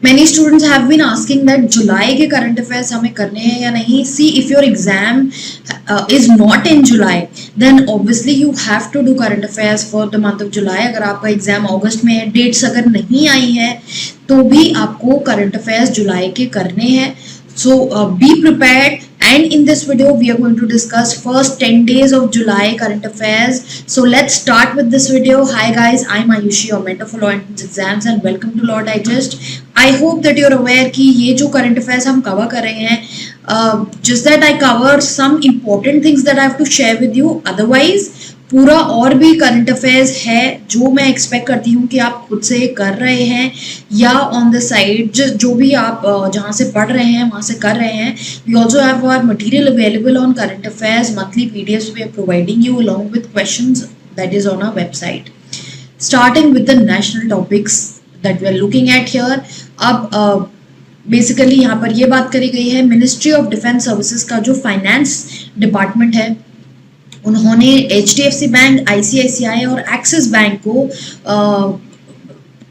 Many students have been asking that जुलाई के current affairs हमें करने हैं या नहीं. See, if your exam is not in July, then obviously you have to do current affairs for the month of July. अगर आपका exam अगस्त में है, डेट्स अगर नहीं आई है तो भी आपको करंट अफेयर्स जुलाई के करने हैं. So be prepared, and in this video we are going to discuss first 10 days of July current affairs. So let's start with this video. Hi guys, I'm Ayushi, your mentor for law entrance exams, and welcome to Law Digest. I hope that you're aware कि ये जो current affairs हम cover कर रहे हैं, just that I cover some important things that I have to share with you. Otherwise पूरा और भी करंट अफेयर्स है जो मैं एक्सपेक्ट करती हूँ कि आप खुद से कर रहे हैं या ऑन द साइड जो भी आप जहाँ से पढ़ रहे हैं वहाँ से कर रहे हैं. We also have our material available on current affairs, monthly PDFs we are providing you along with questions that is on our website. Starting with the national topics that we are looking at here. अब basically यहाँ पर ये बात करी गई है, ministry of defence services का जो फाइनेंस डिपार्टमेंट है उन्होंने HDFC बैंक, ICICI और एक्सिस बैंक को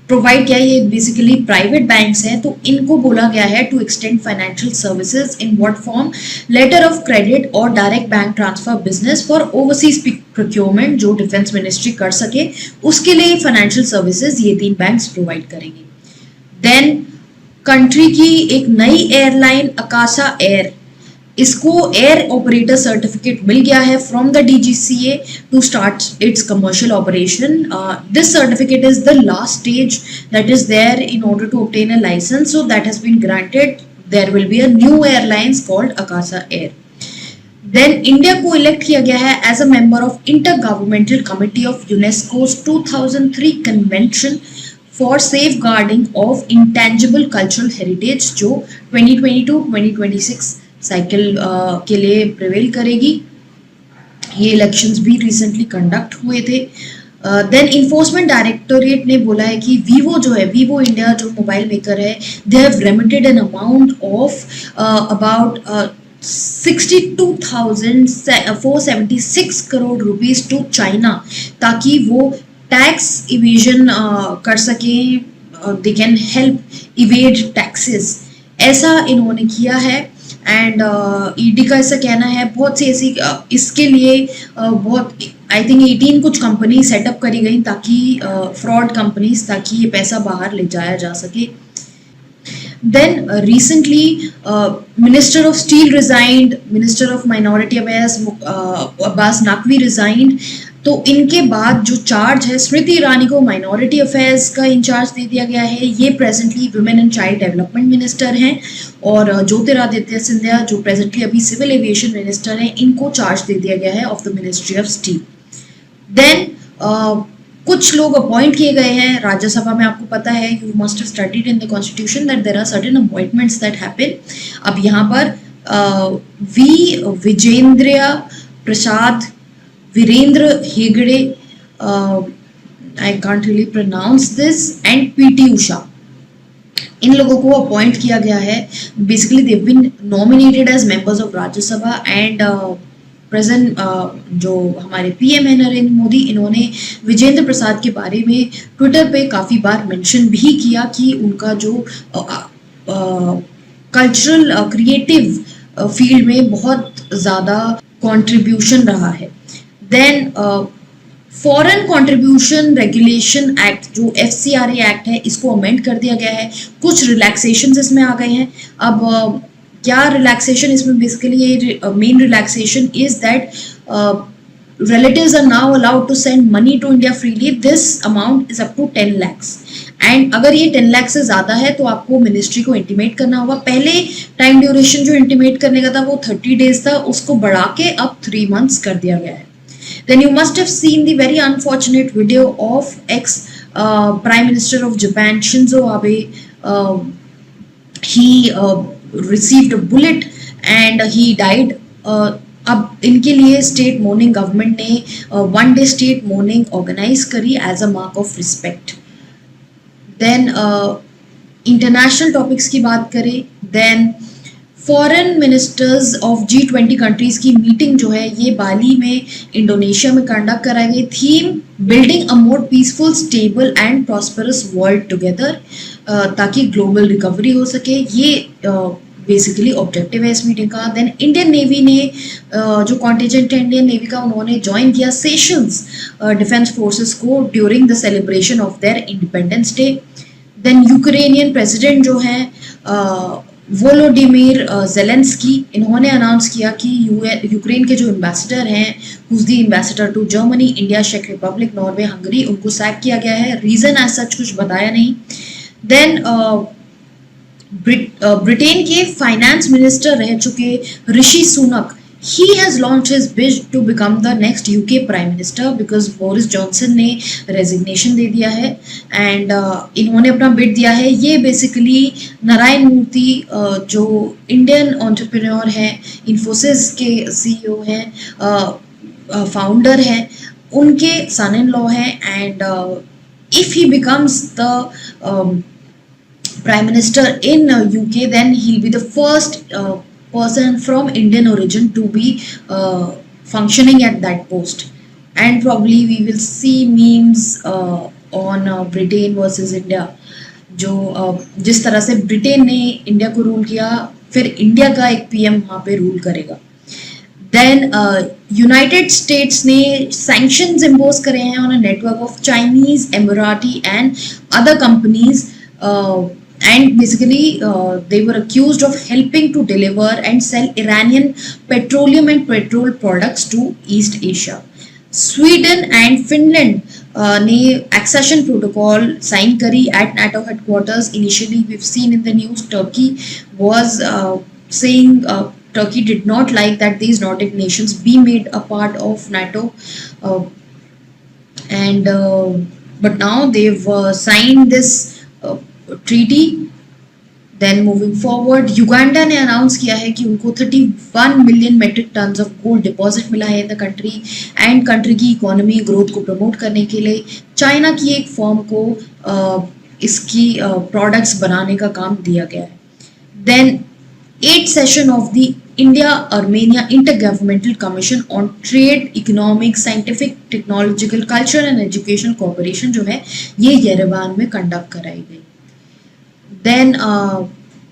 प्रोवाइड किया. ये बेसिकली प्राइवेट बैंक्स हैं, तो इनको बोला गया है to extend financial services in what form, letter of credit और direct bank transfer business for overseas procurement जो डिफेंस मिनिस्ट्री कर सके, उसके लिए फाइनेंशियल सर्विसेज ये 3 बैंक्स प्रोवाइड करेंगे. देन कंट्री की एक नई एयरलाइन अकाशा एयर, इसको एयर ऑपरेटर सर्टिफिकेट मिल गया है from the DGCA to start its commercial operation. This certificate is the last stage that is there in order to obtain a license, so that has been granted. There will be a new airlines called Akasa Air. Then India को elect किया गया है as a member of intergovernmental committee of UNESCO's 2003 convention for safeguarding of intangible cultural heritage जो 2022-2026 cycle के लिए prevail करेगी. ये elections भी रिसेंटली कंडक्ट हुए थे. देन इन्फोर्समेंट डायरेक्टोरेट ने बोला है कि वीवो जो है, वीवो इंडिया जो मोबाइल मेकर है, they have remitted an amount of about 62,476 crore rupees to China ताकि वो टैक्स इवेजन कर सकें, they can help evade taxes. ऐसा इन्होंने किया है. एंड ईडी का ऐसा कहना है बहुत सी ऐसी इसके लिए बहुत आई थिंक 18 कुछ कंपनी सेटअप करी गई ताकि फ्रॉड कंपनीज, ताकि ये पैसा बाहर ले जाया जा सके. Then recently minister of steel resigned, minister of minority affairs Abbas Naqvi resigned. तो इनके बाद जो चार्ज है, स्मृति ईरानी को माइनॉरिटी अफेयर्स का इंचार्ज दे दिया गया है. ये presently women and child development minister हैं. और ज्योतिरादित्य सिंधिया जो प्रेजेंटली अभी सिविल एविएशन मिनिस्टर हैं, इनको चार्ज दे दिया गया है of the ministry of steel. Then कुछ लोग अपॉइंट किए गए हैं राज्यसभा में. आपको पता है, you must have studied in the constitution that there are certain appointments that happen. अब यहाँ पर V Vijendra Prasad, Veerendra Hegde, I can't really pronounce this, and PT Usha, इन लोगों को अपॉइंट किया गया है. Basically they have been nominated as members of Rajya Sabha. And present जो हमारे PM है नरेंद्र मोदी, इन्होंने विजेंद्र प्रसाद के बारे में ट्विटर पे काफ़ी बार मेंशन भी किया कि उनका जो कल्चरल क्रिएटिव फील्ड में बहुत ज़्यादा कंट्रीब्यूशन रहा है. Then foreign contribution regulation act जो FCRA एक्ट है, इसको अमेंड कर दिया गया है. कुछ रिलैक्सेशंस इसमें आ गए हैं. अब क्या रिलैक्सेशन इसमें, basically main relaxation is that relatives are now allowed to send money to India freely. This amount is up to 10 lakhs. And अगर ये 10 लाख से ज़्यादा है तो आपको मिनिस्ट्री को इंटीमेट करना होगा. पहले टाइम ड्यूरेशन जो इंटीमेट करने का था वो 30 डेज था, उसको बढ़ा के अब 3 months कर दिया गया है. Then you must have seen the very unfortunate video of ex-Prime Minister of Japan, Shinzo Abe. He received a bullet and he died. अब इनके लिए स्टेट मोर्निंग गवर्नमेंट ने 1 day स्टेट मोर्निंग ऑर्गेनाइज करी as a mark of respect. Then international topics की बात करें, then foreign ministers of G20 countries की meeting जो है ये बाली में इंडोनेशिया में कंडक्ट कराई गई. Theme building a more peaceful, stable and prosperous world together. ताकि ग्लोबल रिकवरी हो सके। ये बेसिकली ऑब्जेक्टिव है इस मीटिंग का। देन इंडियन नेवी ने जो कॉन्टिजेंट है इंडियन नेवी का, उन्होंने ज्वाइन किया सेशंस डिफेंस फोर्सेस को during the celebration of their independence day. Then Ukrainian president जो हैं वोलोडिमिर जेलेंस्की, इन्होंने अनाउंस किया कि यूक्रेन के जो एम्बेसडर हैं, who's the ambassador to Germany, India, चेक रिपब्लिक, नॉर्वे, हंगरी, उनको सैक किया गया है। रीजन एज सच कुछ बताया नहीं। देन ब्रिटेन के फाइनेंस मिनिस्टर रह चुके Rishi Sunak, he has launched his bid to become the next UK Prime Minister because Boris Johnson ने रेजिग्नेशन दे दिया है एंड इन्होंने अपना बिड दिया है। ये बेसिकली नारायण मूर्ति जो इंडियन एंटरप्रेन्योर हैं, इन्फोसिस के सीईओ हैं, फाउंडर हैं, उनके सन इन लॉ हैं and if he becomes the Prime Minister in UK, then he'll be the first person from Indian origin to be functioning at that post. And probably we will see memes on Britain versus India, जो जिस तरह से Britain ने India को rule किया, फिर India का एक पीएम वहाँ पे रूल करेगा। देन यूनाइटेड स्टेट्स ने सैंक्शंस इम्पोज करे हैं on a network of Chinese, Emirati and other companies and basically they were accused of helping to deliver and sell Iranian petroleum and petrol products to East Asia. Sweden and Finland ने accession protocol sign करी at NATO headquarters. Initially we've seen in the news Turkey was saying Turkey did not like that these Nordic nations be made a part of NATO, and but now they've signed this treaty. Then moving forward, Uganda ने announce किया है कि उनको 31 million metric tons of gold deposit मिला है in the country and country की economy growth को promote करने के लिए चाइना की एक फर्म को इसकी प्रोडक्ट्स बनाने का काम दिया गया है। Then 8th session of the India Armenia intergovernmental commission on trade, economic, scientific, technological, culture and education cooperation जो है ये येरेवान में कंडक्ट कराई गई। देन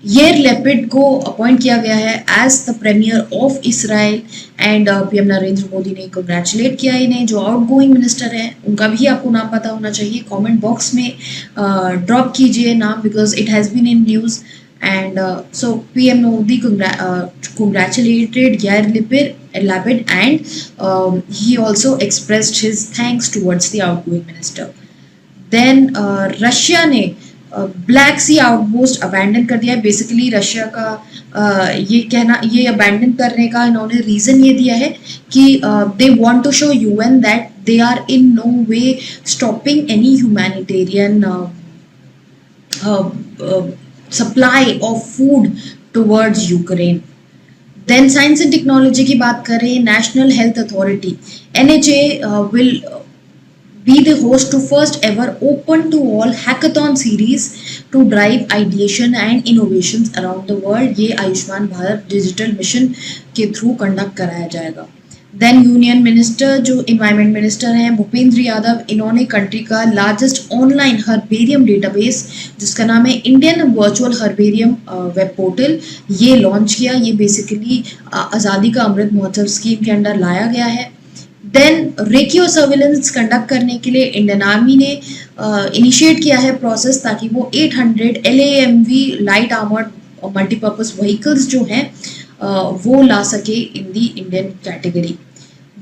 येर लेपिड को अपॉइंट किया गया है as the premier of Israel and PM Narendra Modi ने कंग्रेचुलेट किया इन्हें। जो आउट गोइंग मिनिस्टर हैं उनका भी आपको नाम पता होना चाहिए, कमेंट बॉक्स में ड्रॉप कीजिए नाम because it has been in news and so PM Modi congratulated Yair Lapid and he also expressed his thanks towards the outgoing minister. Then Russia ने ब्लैक सी आउटपोस्ट अबैंडन कर दिया है। बेसिकली रशिया का ये abandon करने का इन्होंने रीज़न ये दिया है कि they want to show UN that they are in no way stopping any humanitarian supply of food towards Ukraine. Then science and technology की बात करें, national health authority NHA will be the host to first ever open to all hackathon series to drive ideation and innovations around the world। ये Ayushman Bharat digital mission के through conduct कराया जाएगा। Then union minister जो environment minister हैं भूपेंद्र यादव, इन्होंने country का largest online herbarium database जिसका नाम है Indian virtual herbarium web portal ये लॉन्च किया। ये बेसिकली आज़ादी का अमृत महोत्सव स्कीम के अंडर लाया गया है। देन रेकियो सर्विलेंस कंडक्ट करने के लिए इंडियन आर्मी ने इनिशिएट किया है प्रोसेस ताकि वो 800 LAMV light armoured multipurpose vehicles जो हैं वो ला सके in the Indian category.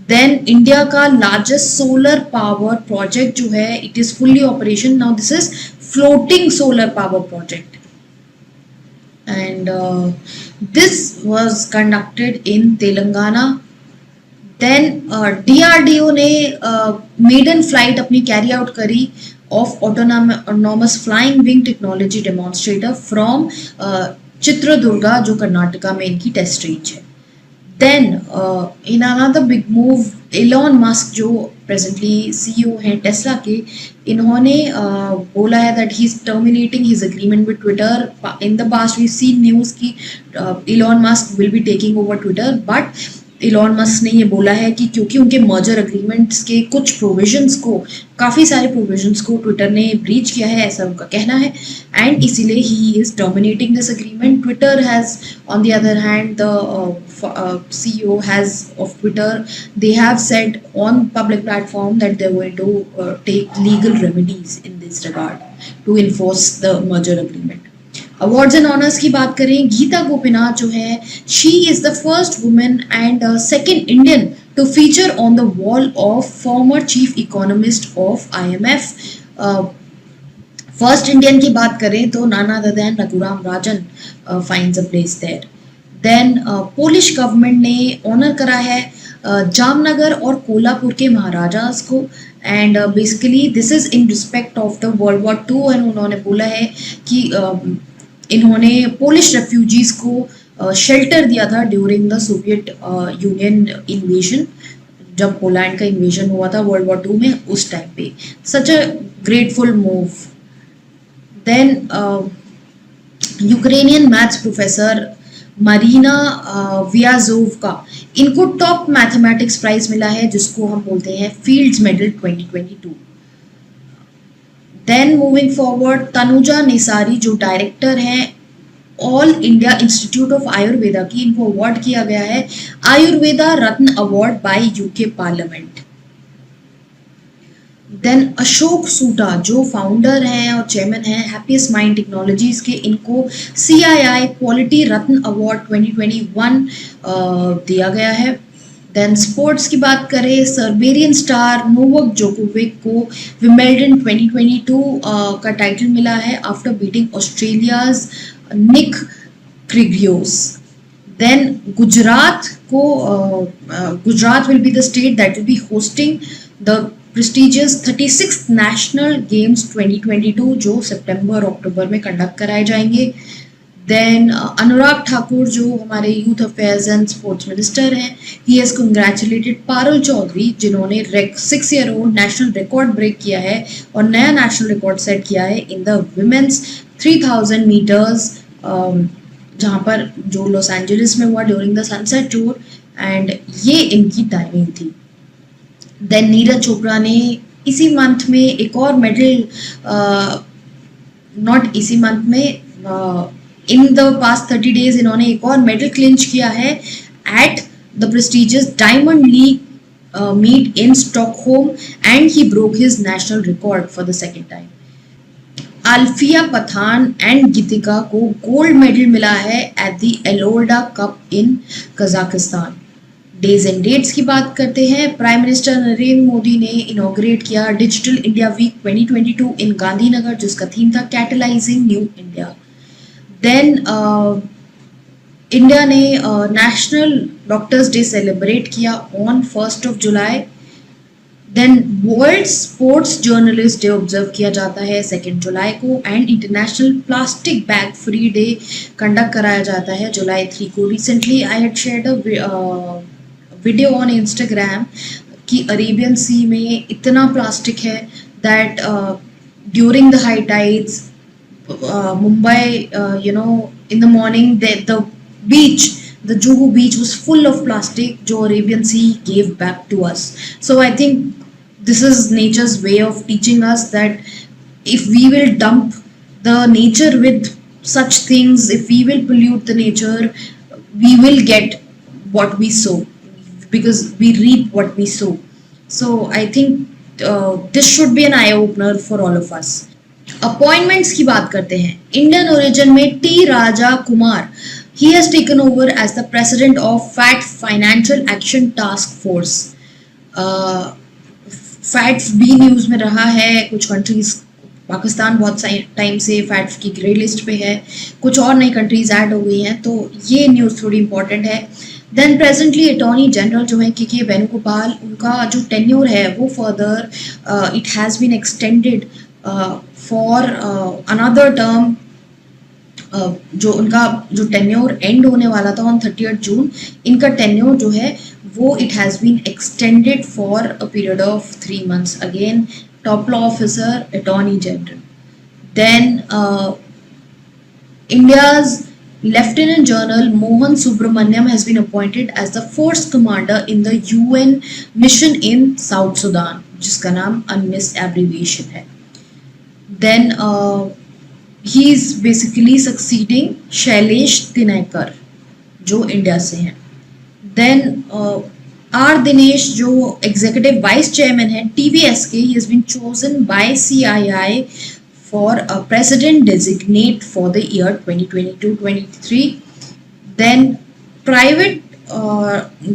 Then India का लार्जेस्ट सोलर पावर प्रोजेक्ट जो है it is fully operation now, this is floating solar power project and this was conducted in Telangana. Then DRDO ने maiden flight अपनी कैरी आउट करी of autonomous flying wing technology demonstrator from Chitradurga जो कर्नाटका में इनकी test range है। Then in another big move, Elon Musk जो presently CEO हैं Tesla के, इन्होंने बोला है that he is terminating his agreement with Twitter. In the past we seen news की Elon Musk will be taking over Twitter, but Elon Musk ने ये बोला है कि क्योंकि उनके मर्जर एग्रीमेंट्स के कुछ प्रोविजंस को, काफ़ी सारे प्रोविजंस को ट्विटर ने ब्रीच किया है, ऐसा उनका कहना है, एंड इसीलिए he is dominating this agreement. Twitter has on the other hand, the CEO has of Twitter, they have said on public platform that they're going to take legal remedies in this regard to enforce the merger agreement. Awards and honours की बात करें, गीता गोपीनाथ जो है, she is the first women and second Indian to feature on the wall of former chief economist of IMF. First Indian की बात करें तो नाना other than Raghuram Rajan finds a place there. Then Polish government ने ऑनर करा है जामनगर और कोल्हापुर के महाराजास को, and basically this is in respect of the world war two. एंड उन्होंने बोला है कि इन्होंने पोलिश रेफ्यूजीज को शेल्टर दिया था during the Soviet Union invasion, जब पोलैंड का इन्वेजन हुआ था वर्ल्ड वॉर टू में, उस टाइम पे. Such a grateful move. Then Ukrainian maths professor Marina Viazovska, इनको टॉप मैथमेटिक्स प्राइज मिला है जिसको हम बोलते हैं fields medal 2022. Then moving forward, Tanuja Nesari जो डायरेक्टर हैं all India institute of Ayurveda की, इनको अवार्ड किया गया है Ayurveda Ratna award by UK parliament. Then Ashok Soota जो फाउंडर हैं और चेयरमैन हैं हैप्पीएस्ट माइंड टेक्नोलॉजीज के, इनको CII क्वालिटी रत्न अवार्ड 2021 दिया गया है. देन स्पोर्ट्स की बात करें, सर्बियन स्टार नोवाक जोकोविक को विंबलडन 2022 का टाइटल मिला है आफ्टर बीटिंग ऑस्ट्रेलियाज निक क्रिगियोस. देन गुजरात को Gujarat will be the state that will be hosting the prestigious 36th National Games 2022 जो सितंबर अक्टूबर में कंडक्ट कराए जाएंगे. देन अनुराग ठाकुर जो हमारे youth affairs and sports minister हैं, he has congratulated Parul Chaudhary जिन्होंने 6-year-old नेशनल रिकॉर्ड ब्रेक किया है और नया नेशनल रिकॉर्ड सेट किया है इन द विमेंस 3000 मीटर्स, जहाँ पर जो लॉस एंजलिस में हुआ during the sunset tour, and ये इनकी टाइमिंग थी. देन नीरज चोपड़ा ने इसी मंथ में एक और मेडल, नॉट इसी मंथ में, इन द पास्ट 30 days इन्होंने एक और मेडल क्लिंच किया है at the prestigious diamond league meet in Stockholm, and he broke his national record for the second time. Alfiya Pathan and Geetika को गोल्ड मेडल मिला है at the Elorda cup in Kazakhstan. Days and dates की बात करते हैं, prime minister Narendra Modi ने inaugurate किया digital India week 2022 in Gandhinagar जिसका थीम था catalysing new India. Then India ने नेशनल डॉक्टर्स डे सेलिब्रेट किया on 1st of July. Then world sports journalist day observe किया जाता है 2 जुलाई को, and international plastic bag free day conduct कराया जाता है July 3 को. Recently I had shared a video on Instagram कि अरेबियन सी में इतना प्लास्टिक है that during the high tides Mumbai, in the morning the beach, the Juhu beach was full of plastic जो Arabian Sea gave back to us. So I think this is nature's way of teaching us that if we will dump the nature with such things, if we will pollute the nature, we will get what we sow, because we reap what we sow. So I think this should be an eye opener for all of us. Appointments की बात करते हैं, Indian origin में T Raja Kumar, he has taken over as the president of FAT Financial Action Task Force. Fat भी news में रहा है, कुछ कंट्रीज, पाकिस्तान बहुत टाइम से फैट की ग्रे लिस्ट पे है, कुछ और नई कंट्रीज ऐड हो गई हैं, तो ये न्यूज़ थोड़ी इंपॉर्टेंट है. देन प्रेजेंटली अटॉर्नी जनरल जो है के वेणुगोपाल, उनका जो टेन्योर है वो further it has been extended for another term. जो उनका जो टेन्योर एंड होने वाला था ऑन 30th जून, इनका टेन्योर जो है वो it has been extended for a period of 3 months. Again top law officer attorney general. Then India's Lieutenant General Mohan Subramaniam has been appointed as the first commander in the UN mission in South Sudan, जिसका नाम UNMISS abbreviation है. Then he is basically succeeding Shailesh Tinekar, जो India से हैं. Then R Dinesh, जो executive vice chairman है TVSK, he has been chosen by CII for a president designate for the year 2022-23. Then private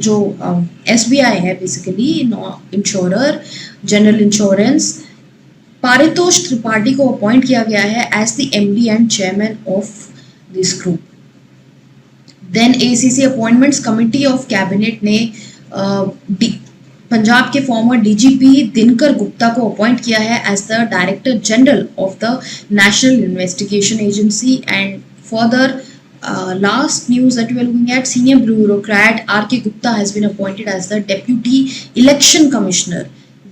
जो SBI है basically insurer general insurance, Paritosh Tripathi को appoint किया गया है as the MD and chairman of this group. Then ACC appointments committee of cabinet ने पंजाब के farmer DGP Dinkar Gupta को appoint किया है as the director general of the national investigation agency. And further last news that we are looking at, senior bureaucrat RK Gupta has been appointed as the deputy election commissioner.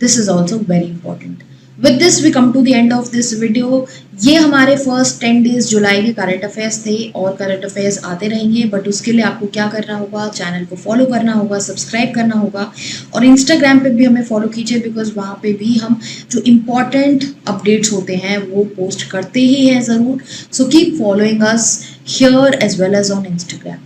This is also very important. With this we come to the end of this video. ये हमारे first 10 days जुलाई के current affairs थे और current affairs आते रहेंगे, but उसके लिए आपको क्या करना होगा, चैनल को फॉलो करना होगा, सब्सक्राइब करना होगा और इंस्टाग्राम पे भी हमें फॉलो कीजिए, बिकॉज वहाँ पे भी हम जो इम्पॉर्टेंट अपडेट्स होते हैं वो पोस्ट करते ही हैं ज़रूर. So keep following us here as well as on Instagram.